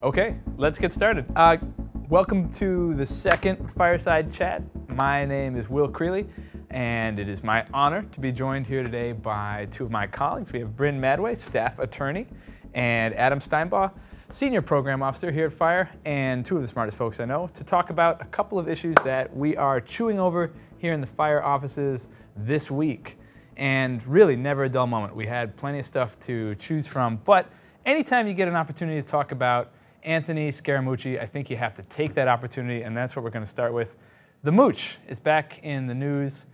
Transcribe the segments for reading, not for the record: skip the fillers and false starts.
Okay, let's get started. Welcome to the second Fireside Chat. My name is Will Creeley, and it is my honor to be joined here today by two of my colleagues. We have Brynne Madway, staff attorney, and Adam Steinbaugh, senior program officer here at FIRE, and two of the smartest folks I know, to talk about a couple of issues that we are chewing over here in the FIRE offices this week. And really, never a dull moment. We had plenty of stuff to choose from, but anytime you get an opportunity to talk about Anthony Scaramucci, I think you have to take that opportunity, and that's what we're going to start with. The Mooch is back in the news.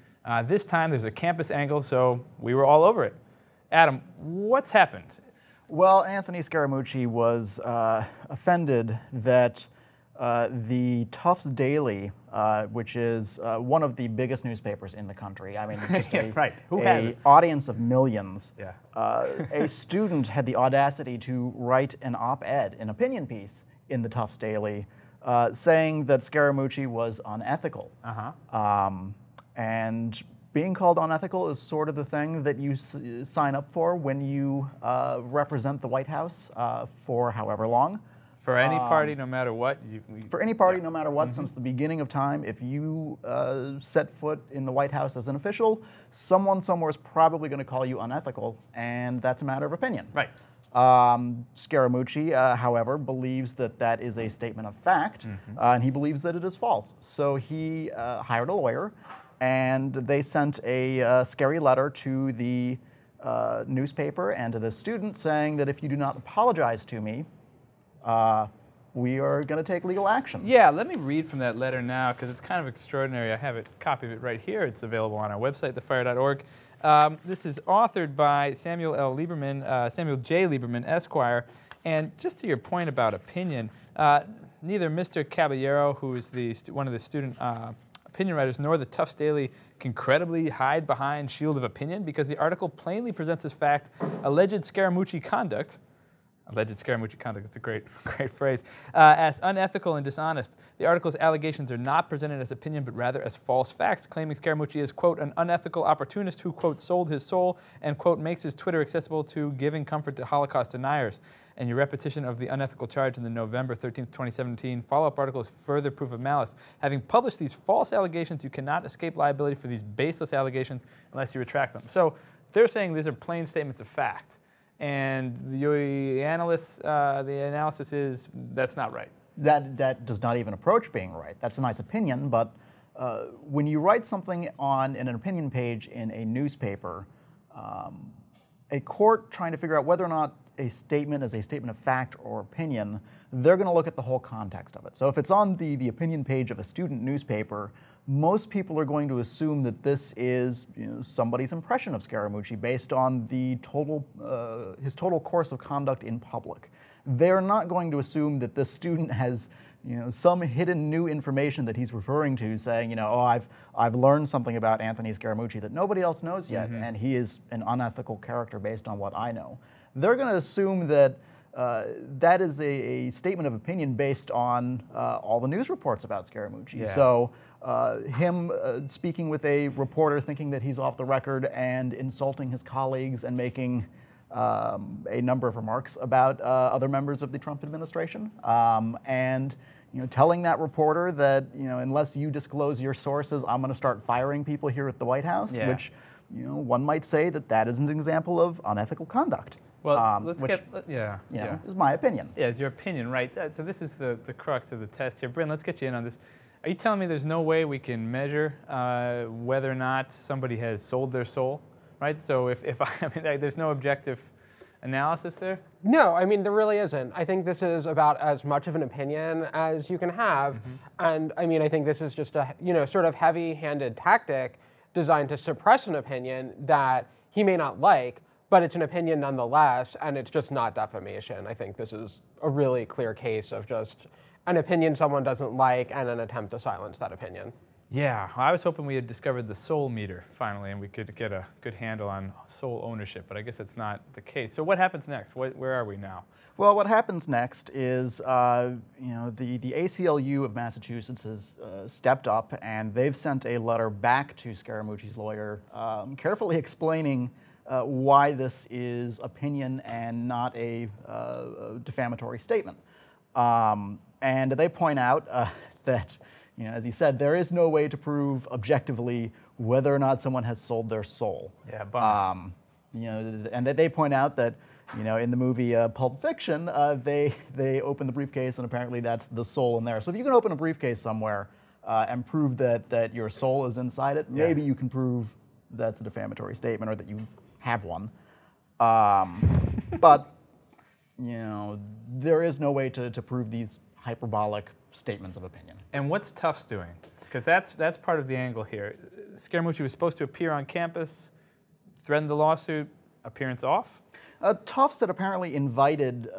This time there's a campus angle, so we were all over it. Adam, what's happened? Well, Anthony Scaramucci was offended that the Tufts Daily, which is one of the biggest newspapers in the country, I mean, just an audience of millions, yeah. A student had the audacity to write an op-ed, an opinion piece, in the Tufts Daily, saying that Scaramucci was unethical. And being called unethical is sort of the thing that you sign up for when you represent the White House for however long. For any party, no matter what? For any party, no matter what, since the beginning of time, if you set foot in the White House as an official, someone somewhere is probably going to call you unethical, and that's a matter of opinion. Right. Scaramucci, however, believes that that is a statement of fact, and he believes that it is false. So he hired a lawyer, and they sent a scary letter to the newspaper and to the student saying that if you do not apologize to me, we are going to take legal action. Yeah, let me read from that letter now because it's kind of extraordinary. I have a copy of it right here. It's available on our website, thefire.org. This is authored by Samuel J. Lieberman, Esquire. And just to your point about opinion, neither Mr. Caballero, who is one of the student opinion writers, nor the Tufts Daily can credibly hide behind shield of opinion because the article plainly presents as fact alleged Scaramucci conduct. Alleged Scaramucci conduct, it's a great phrase, as unethical and dishonest. The article's allegations are not presented as opinion, but rather as false facts, claiming Scaramucci is, quote, an unethical opportunist who, quote, sold his soul and, quote, makes his Twitter accessible to giving comfort to Holocaust deniers. And your repetition of the unethical charge in the November 13th, 2017 follow-up article is further proof of malice. Having published these false allegations, you cannot escape liability for these baseless allegations unless you retract them. So they're saying these are plain statements of fact. And the analysis is that's not right. That does not even approach being right. That's a nice opinion, but when you write something in an opinion page in a newspaper, a court trying to figure out whether or not a statement is a statement of fact or opinion, they're going to look at the whole context of it. So if it's on the opinion page of a student newspaper, most people are going to assume that this is somebody's impression of Scaramucci based on the his total course of conduct in public. They're not going to assume that this student has some hidden new information that he's referring to, saying, oh, I've learned something about Anthony Scaramucci that nobody else knows yet, and he is an unethical character based on what I know. They're going to assume that that is a statement of opinion based on all the news reports about Scaramucci. Yeah. So him speaking with a reporter thinking that he's off the record and insulting his colleagues and making a number of remarks about other members of the Trump administration, and telling that reporter that unless you disclose your sources, I'm going to start firing people here at the White House, yeah. which one might say that is an example of unethical conduct. Well, which, is my opinion. Yeah, it's your opinion, right? So this is the crux of the test here. Brynne, let's get you in on this. Are you telling me there's no way we can measure whether or not somebody has sold their soul, right? So if there's no objective analysis there? No, I mean, there really isn't. I think this is about as much of an opinion as you can have. And I mean, I think this is just a sort of heavy-handed tactic designed to suppress an opinion that he may not like, but it's an opinion nonetheless, and it's just not defamation. I think this is a really clear case of just an opinion someone doesn't like and an attempt to silence that opinion. Yeah, well, I was hoping we had discovered the soul meter finally, and we could get a good handle on soul ownership, but I guess that's not the case. So what happens next? Where are we now? Well, what happens next is, the ACLU of Massachusetts has stepped up, and they've sent a letter back to Scaramucci's lawyer, carefully explaining why this is opinion and not a defamatory statement. And they point out that, as you said, there is no way to prove objectively whether or not someone has sold their soul. Yeah, bummer. And they point out that, in the movie Pulp Fiction, they open the briefcase and apparently that's the soul in there. So if you can open a briefcase somewhere and prove that your soul is inside it, maybe you can prove that's a defamatory statement or that you have one. But, there is no way to prove these hyperbolic statements of opinion. And what's Tufts doing? Because that's part of the angle here. Scaramucci was supposed to appear on campus, threatened the lawsuit, appearance off? Tufts had apparently invited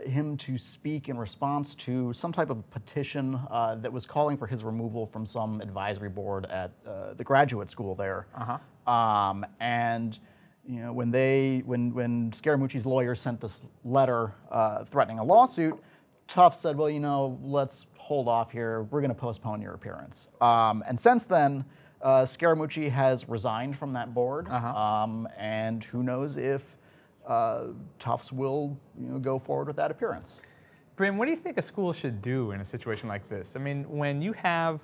him to speak in response to some type of petition that was calling for his removal from some advisory board at the graduate school there. And when Scaramucci's lawyer sent this letter threatening a lawsuit, Tufts said, well, let's hold off here. We're going to postpone your appearance. And since then, Scaramucci has resigned from that board, and who knows if Tufts will go forward with that appearance. Brynne, what do you think a school should do in a situation like this? I mean, when you have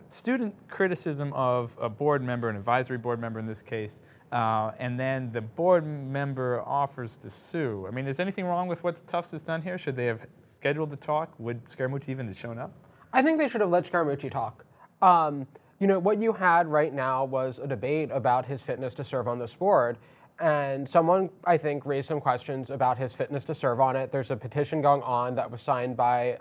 student criticism of a board member, an advisory board member in this case, and then the board member offers to sue. I mean, is anything wrong with what Tufts has done here? Should they have scheduled the talk? Would Scaramucci even have shown up? I think they should have let Scaramucci talk. What you had right now was a debate about his fitness to serve on this board. And someone, I think, raised some questions about his fitness to serve on it. There's a petition going on that was signed by,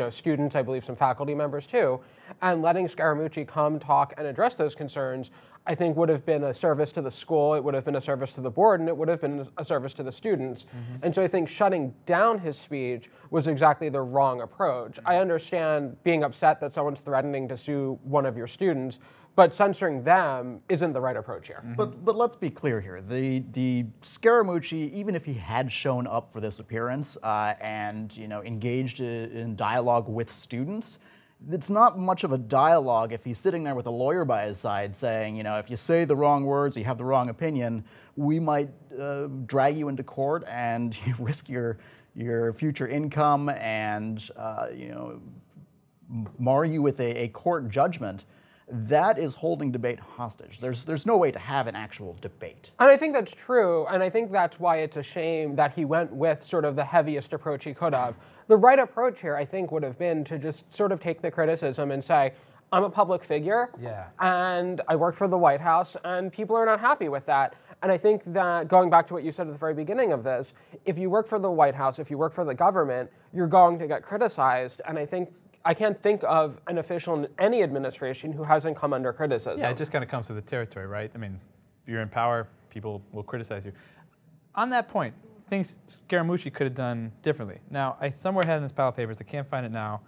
students, I believe some faculty members too. And letting Scaramucci come talk and address those concerns, I think would have been a service to the school, it would have been a service to the board, and it would have been a service to the students. And so I think shutting down his speech was exactly the wrong approach. I understand being upset that someone's threatening to sue one of your students, but censoring them isn't the right approach here. But let's be clear here. The Scaramucci, even if he had shown up for this appearance and engaged in dialogue with students, it's not much of a dialogue if he's sitting there with a lawyer by his side saying, if you say the wrong words, you have the wrong opinion, we might drag you into court and risk your future income and mar you with a court judgment. That is holding debate hostage. There's no way to have an actual debate. And I think that's true, and I think that's why it's a shame that he went with sort of the heaviest approach he could have. The right approach here, I think, would have been to just sort of take the criticism and say, I'm a public figure, and I work for the White House, and people are not happy with that. And I think that, going back to what you said at the very beginning of this, if you work for the White House, if you work for the government, you're going to get criticized, and I can't think of an official in any administration who hasn't come under criticism. Yeah, it just kind of comes with the territory, right? I mean, if you're in power, people will criticize you. On that point, things Scaramucci could have done differently. Now, I somewhere had in this pile of papers, I can't find it now,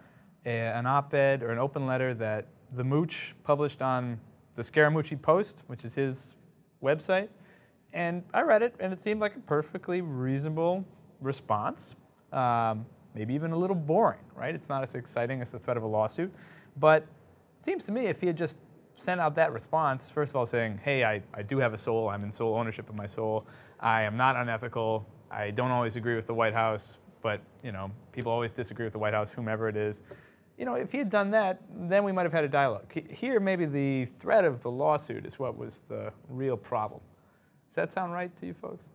an op-ed or an open letter that the Mooch published on the Scaramucci Post, which is his website. And I read it, and it seemed like a perfectly reasonable response. Maybe even a little boring, right? It's not as exciting as the threat of a lawsuit. But it seems to me if he had just sent out that response, first of all saying, hey, I do have a soul, I'm in sole ownership of my soul, I am not unethical, I don't always agree with the White House, but people always disagree with the White House, whomever it is. If he had done that, then we might have had a dialogue. Here, maybe the threat of the lawsuit is what was the real problem. Does that sound right to you folks?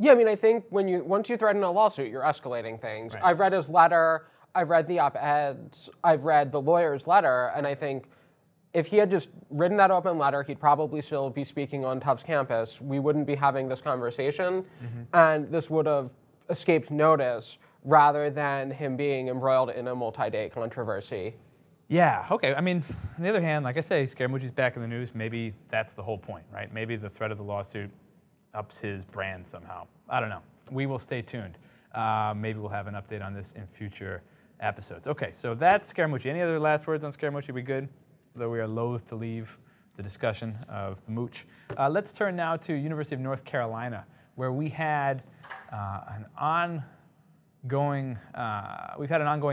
Yeah, I mean, I think once you threaten a lawsuit, you're escalating things. Right. I've read his letter, I've read the op-eds, I've read the lawyer's letter, and I think if he had just written that open letter, he'd probably still be speaking on Tufts campus. We wouldn't be having this conversation, and this would have escaped notice rather than him being embroiled in a multi-day controversy. Yeah, okay. I mean, on the other hand, like I say, Scaramucci's back in the news. Maybe that's the whole point, right? Maybe the threat of the lawsuit ups his brand somehow. I don't know. We will stay tuned. Maybe we'll have an update on this in future episodes. Okay, so that's Scaramucci. Any other last words on Scaramucci? We good? Though we are loath to leave the discussion of the mooch. Let's turn now to University of North Carolina, where we had an ongoing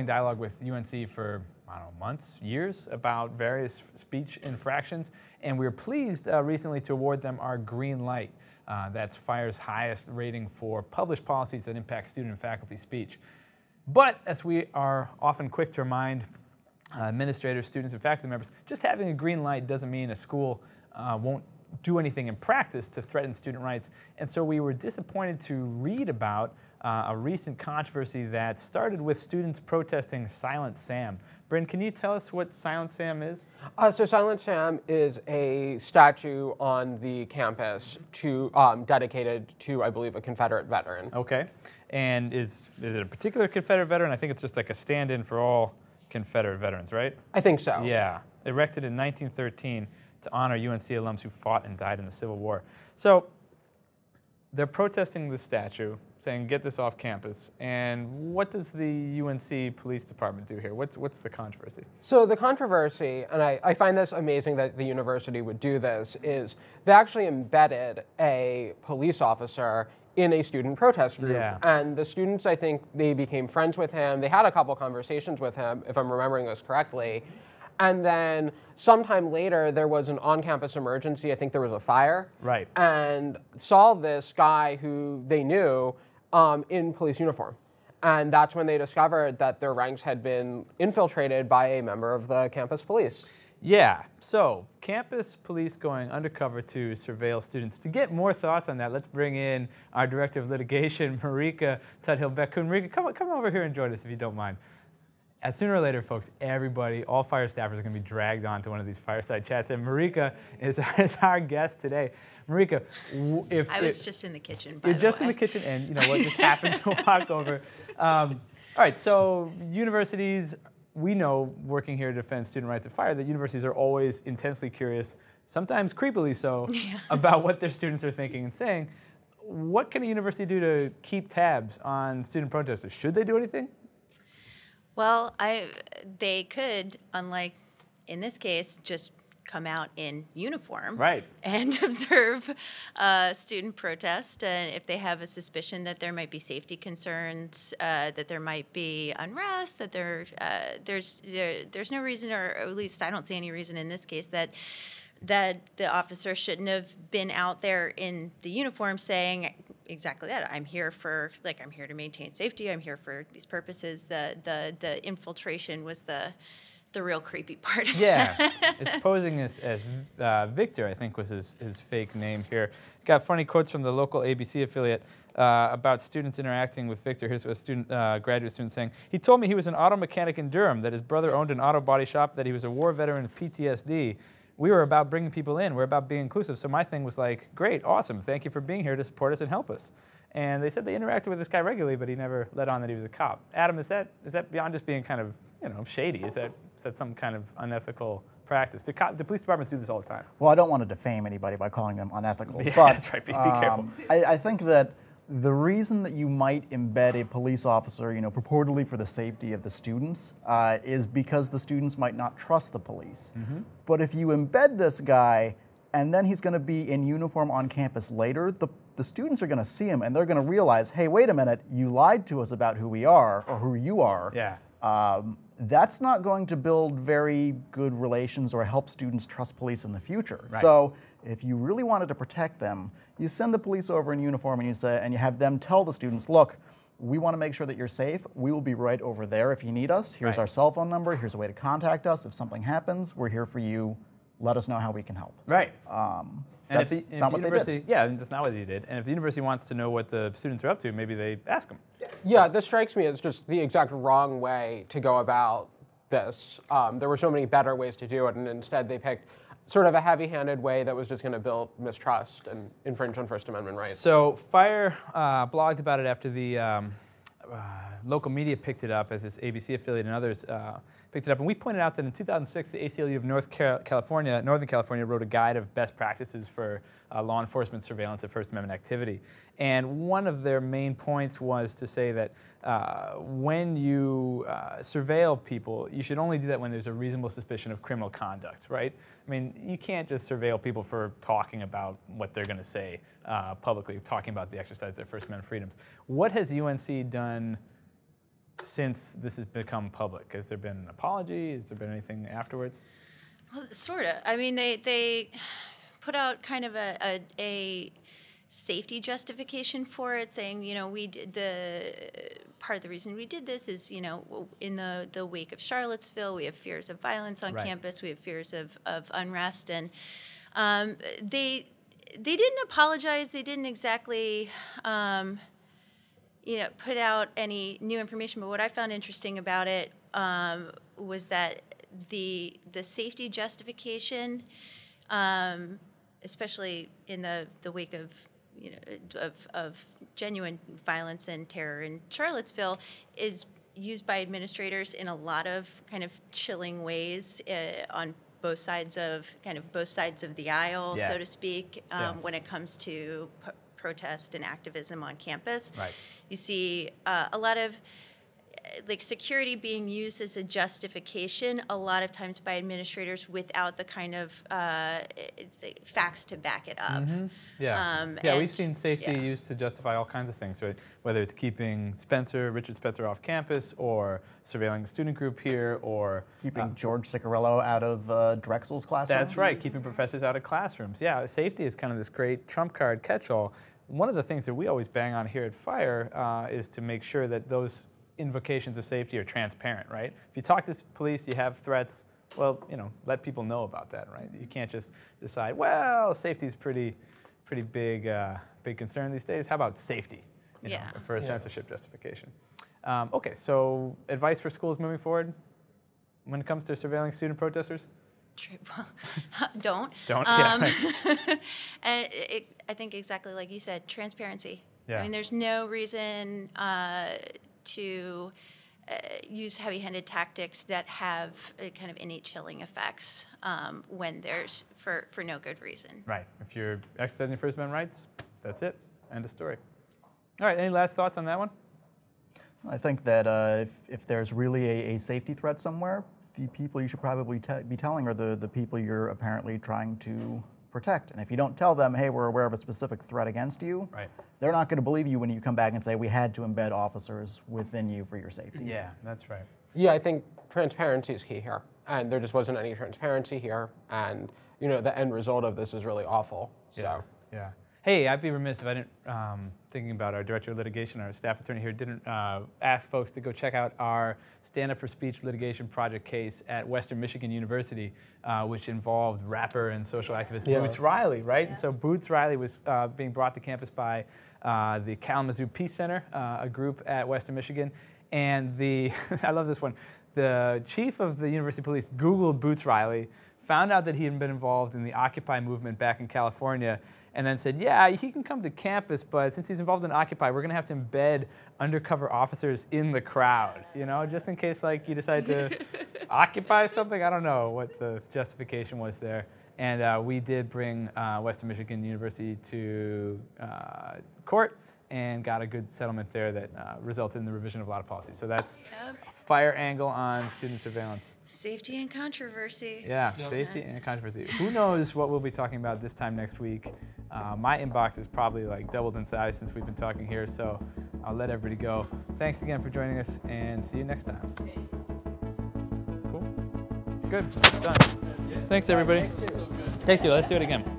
dialogue with UNC for, I don't know, months, years, about various speech infractions, and we were pleased recently to award them our green light. That's FIRE's highest rating for published policies that impact student and faculty speech. But as we are often quick to remind administrators, students, and faculty members, just having a green light doesn't mean a school won't do anything in practice to threaten student rights. And so we were disappointed to read about a recent controversy that started with students protesting Silent Sam. Brynne, can you tell us what Silent Sam is? So Silent Sam is a statue on the campus dedicated to, I believe, a Confederate veteran. Okay. And is it a particular Confederate veteran? I think it's just like a stand-in for all Confederate veterans, right? I think so. Yeah. Erected in 1913 to honor UNC alums who fought and died in the Civil War. So they're protesting the statue, saying get this off campus. And what does the UNC Police Department do here? What's the controversy? So the controversy, and I find this amazing that the university would do this, is they actually embedded a police officer in a student protest group. Yeah. And the students, I think, they became friends with him. They had a couple conversations with him, if I'm remembering this correctly. And then sometime later, there was an on-campus emergency. I think there was a fire. Right. And saw this guy who they knew in police uniform. And that's when they discovered that their ranks had been infiltrated by a member of the campus police. Yeah, so campus police going undercover to surveil students. To get more thoughts on that, let's bring in our Director of Litigation, Marieke Tuthill Beck-Coon. Marieke, come over here and join us if you don't mind. As sooner or later, folks, everybody, all fire staffers are going to be dragged onto one of these fireside chats, and Marieke is our guest today. Marieke, if I was just in the kitchen, by the way. You're just in the kitchen, and you know what, just happened to walk over. All right, so universities, we know, working here to defend student rights at Fire, that universities are always intensely curious, sometimes creepily so, about what their students are thinking and saying. What can a university do to keep tabs on student protesters? Should they do anything? Well, they could, unlike in this case, just come out in uniform, right, and observe student protest. And if they have a suspicion that there might be safety concerns, that there might be unrest, that there's no reason, or at least I don't see any reason in this case that the officer shouldn't have been out there in the uniform saying exactly that. I'm here to maintain safety. I'm here for these purposes. The infiltration was the real creepy part of that. It's posing as Victor, I think was his fake name here. Got funny quotes from the local ABC affiliate about students interacting with Victor. Here's a graduate student saying, "He told me he was an auto mechanic in Durham, that his brother owned an auto body shop, that he was a war veteran with PTSD. We were about bringing people in. We're about being inclusive. So my thing was like, great, awesome. Thank you for being here to support us and help us." And they said they interacted with this guy regularly, but he never let on that he was a cop. Adam, is that beyond just being kind of, shady? Is that some kind of unethical practice? Do police departments do this all the time? Well, I don't want to defame anybody by calling them unethical. Yeah, but, that's right. Be careful. I think that the reason that you might embed a police officer, purportedly for the safety of the students, is because the students might not trust the police. Mm-hmm. But if you embed this guy, and then he's going to be in uniform on campus later, the students are going to see him, and they're going to realize, hey, wait a minute, you lied to us about who we are, or who you are. Yeah. That's not going to build very good relations or help students trust police in the future. Right. So if you really wanted to protect them, you send the police over in uniform and you have them tell the students, look, we want to make sure that you're safe. We will be right over there if you need us. Here's our cell phone number. Here's a way to contact us. If something happens, we're here for you. Let us know how we can help. Right. And That's not what they did. Yeah, that's not what they did. And if the university wants to know what the students are up to, maybe they ask them. Yeah, this strikes me as just the exact wrong way to go about this. There were so many better ways to do it, and instead they picked sort of a heavy-handed way that was just going to build mistrust and infringe on First Amendment rights. So Fire blogged about it after the local media picked it up, as this ABC affiliate and others picked it up. And we pointed out that in 2006, the ACLU of Northern California wrote a guide of best practices for law enforcement surveillance of First Amendment activity. And one of their main points was to say that when you surveil people, you should only do that when there's a reasonable suspicion of criminal conduct, right? I mean, you can't just surveil people for talking about what they're going to say publicly, talking about the exercise of their First Amendment freedoms. What has UNC done since this has become public? Has there been an apology? Has there been anything afterwards? Well, sort of. I mean, they put out kind of a safety justification for it, saying, part of the reason we did this is, you know, in the wake of Charlottesville, we have fears of violence on campus, we have fears of unrest, and they didn't apologize. They didn't exactly, you know, put out any new information. But what I found interesting about it was that the safety justification, especially in the wake of, you know, of genuine violence and terror in Charlottesville, is used by administrators in a lot of kind of chilling ways on both sides of the aisle, so to speak, when it comes to protest and activism on campus. Right. You see a lot of like security being used as a justification a lot of times by administrators without the kind of facts to back it up. Mm-hmm. Yeah, we've seen safety used to justify all kinds of things, right? Whether it's keeping Richard Spencer off campus, or surveilling the student group here, or keeping George Ciccarello out of Drexel's classroom. That's right, keeping professors out of classrooms. Yeah, safety is kind of this great trump card catch-all. One of the things that we always bang on here at FIRE is to make sure that those invocations of safety are transparent, right? If you talk to police, you have threats, well, you know, let people know about that, right? You can't just decide, well, safety is pretty big concern these days. How about safety, you know, for a censorship justification? Okay, so advice for schools moving forward when it comes to surveilling student protesters? Don't. Yeah. And I think exactly like you said, transparency. Yeah. I mean, there's no reason to use heavy-handed tactics that have kind of innate chilling effects when there's for no good reason. Right. If you're exercising your First Amendment rights, that's it. End of story. All right. Any last thoughts on that one? I think that if there's really a safety threat somewhere, the people you should probably be telling are the people you're apparently trying to protect. And if you don't tell them, hey, we're aware of a specific threat against you, they're not going to believe you when you come back and say, we had to embed officers within you for your safety. Yeah, that's right. Yeah, I think transparency is key here. And there just wasn't any transparency here. And, you know, the end result of this is really awful. So. Yeah. Hey, I'd be remiss if I didn't, thinking about our director of litigation, our staff attorney here, didn't ask folks to go check out our Stand Up for Speech litigation project case at Western Michigan University, which involved rapper and social activist Boots Riley, right? Yeah. And so Boots Riley was being brought to campus by the Kalamazoo Peace Center, a group at Western Michigan. And I love this one, the chief of the University Police Googled Boots Riley, found out that he had been involved in the Occupy movement back in California, and then said, yeah, he can come to campus, but since he's involved in Occupy, we're going to have to embed undercover officers in the crowd, you know, just in case like you decide to occupy something. I don't know what the justification was there. And we did bring Western Michigan University to court and got a good settlement there that resulted in the revision of a lot of policies. So that's FIRE angle on student surveillance. Safety and controversy. Yeah, safety and controversy. Who knows what we'll be talking about this time next week. My inbox is probably like doubled in size since we've been talking here, so I'll let everybody go. Thanks again for joining us, and see you next time. Cool. Good. Done. Thanks, everybody. Take two. Let's do it again.